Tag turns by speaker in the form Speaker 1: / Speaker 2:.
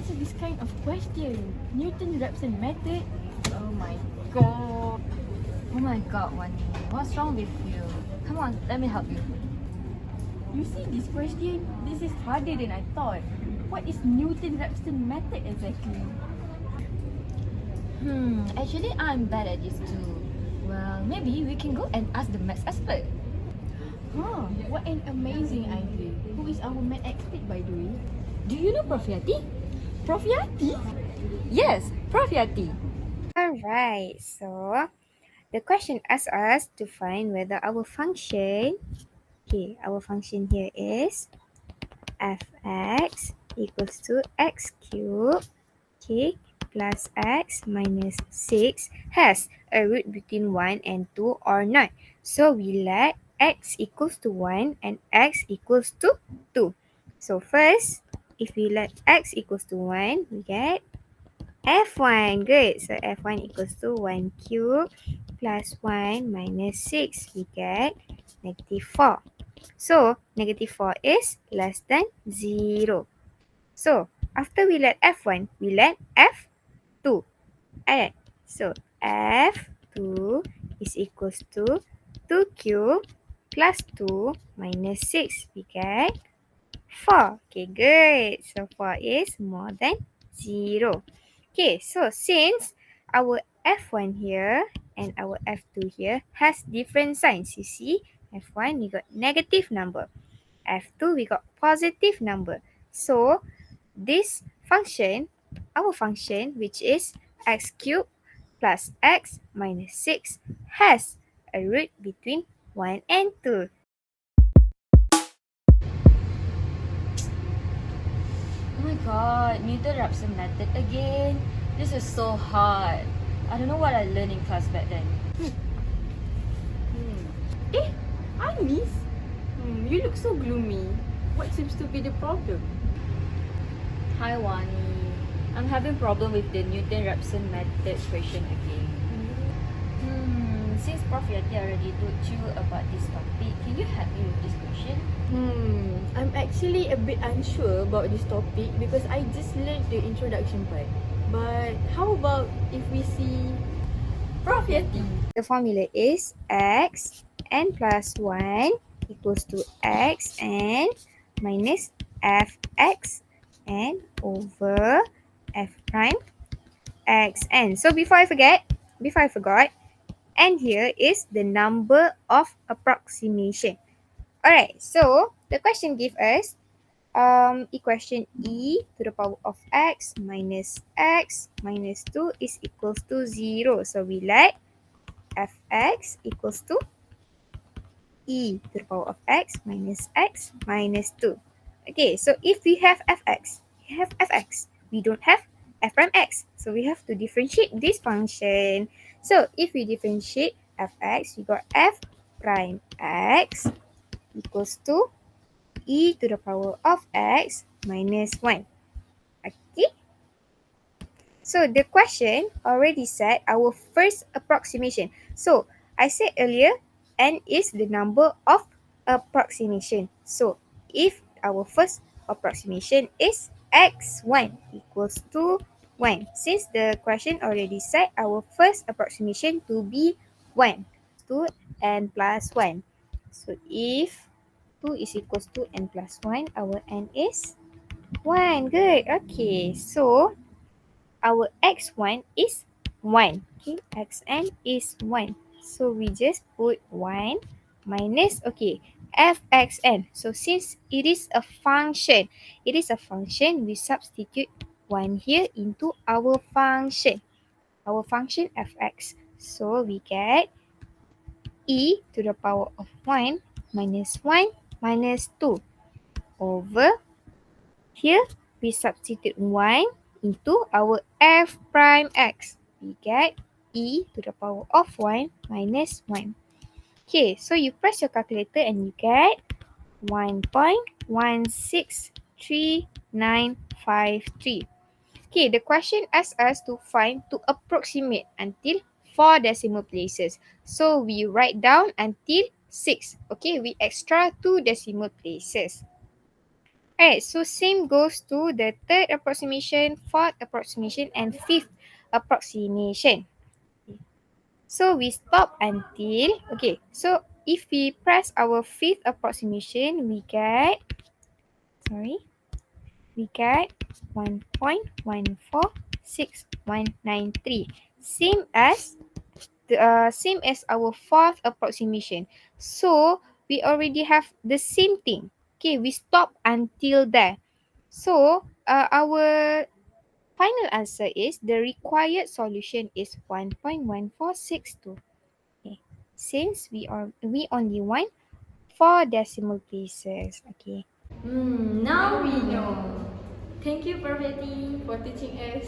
Speaker 1: answer this kind of question? Newton-Raphson method? Oh my god.
Speaker 2: Oh my god, Wani. What's wrong with you? Come on, let me help you.
Speaker 1: You see this question? This is harder than I thought. What is Newton-Raphson method exactly?
Speaker 2: Actually, I'm bad at this too. Well, maybe we can go and ask the maths expert.
Speaker 1: Huh, what an amazing idea. Who is our math expert by the way?
Speaker 2: Do you know Prof Yati?
Speaker 1: Prof Yati?
Speaker 2: Yes, Prof Yati.
Speaker 3: Alright, so the question asks us to find whether our function here is fx equals to x cubed, plus x minus 6 has a root between 1 and 2 or not. So we let x equals to 1 and x equals to 2. So first, if we let x equals to 1, we get f1. Good. So f1 equals to 1 cubed plus 1 minus 6. We get negative 4. So negative 4 is less than 0. So after we let f1, we let f2. Alright. So f2 is equals to 2 cubed plus 2 minus 6. We get 4. Okay, good. So 4 is more than 0. Okay, so since our F1 here and our F2 here has different signs, you see, F1 we got negative number, F2 we got positive number. So this function, our function, which is x cubed plus x minus 6, has a root between 1 and 2.
Speaker 2: Oh my god, Newton-Raphson method again. This is so hard. I don't know what I learned in class back then.
Speaker 1: Eh, Anis? You look so gloomy. What seems to be the problem?
Speaker 2: Hi Wani. I'm having problem with the Newton-Raphson method question again. Since Prof Yati already told you about this topic, can you help me with this question?
Speaker 1: I'm actually a bit unsure about this topic because I just learned the introduction part. But how about if we see Prof Yati?
Speaker 3: The formula is x n plus 1 equals to x n minus fx n over f prime x n. So before I forgot, n here is the number of approximation. Alright, so the question gives us equation e to the power of x minus 2 is equals to 0. So we let fx equals to e to the power of x minus 2. Okay, so if we have fx, we don't have f prime x. So we have to differentiate this function. So if we differentiate fx, we got f prime x equals to e to the power of x minus 1. Okay. So the question already said our first approximation. So I said earlier, n is the number of approximation. So if our first approximation is x1 equals to 1, since the question already said our first approximation to be 1, 2 n plus 1. So if 2 is equals to n plus 1, our n is 1. Good. Okay, so our x1 is 1. Okay, xn is 1. So we just put 1 minus, okay, fxn. So since it is a function, we substitute 1 here into our function fx. So we get e to the power of 1 minus 1 minus 2 over here we substitute 1 into our f prime x. We get e to the power of 1 minus 1. Okay, so you press your calculator and you get 1.163953. Okay, the question asks us to approximate until 4 decimal places. So we write down until 6. Okay, we extra 2 decimal places. Alright, so same goes to the third approximation, fourth approximation, and fifth approximation. So we stop until, okay, so if we press our fifth approximation, we get 1.146,193. Same as our fourth approximation. So we already have the same thing. Okay, we stop until there. So our final answer is the required solution is 1.1462. Okay. Since we only want 4 decimal places. Okay.
Speaker 2: Now we know.
Speaker 1: Thank you, Prof. Yeti, for teaching us.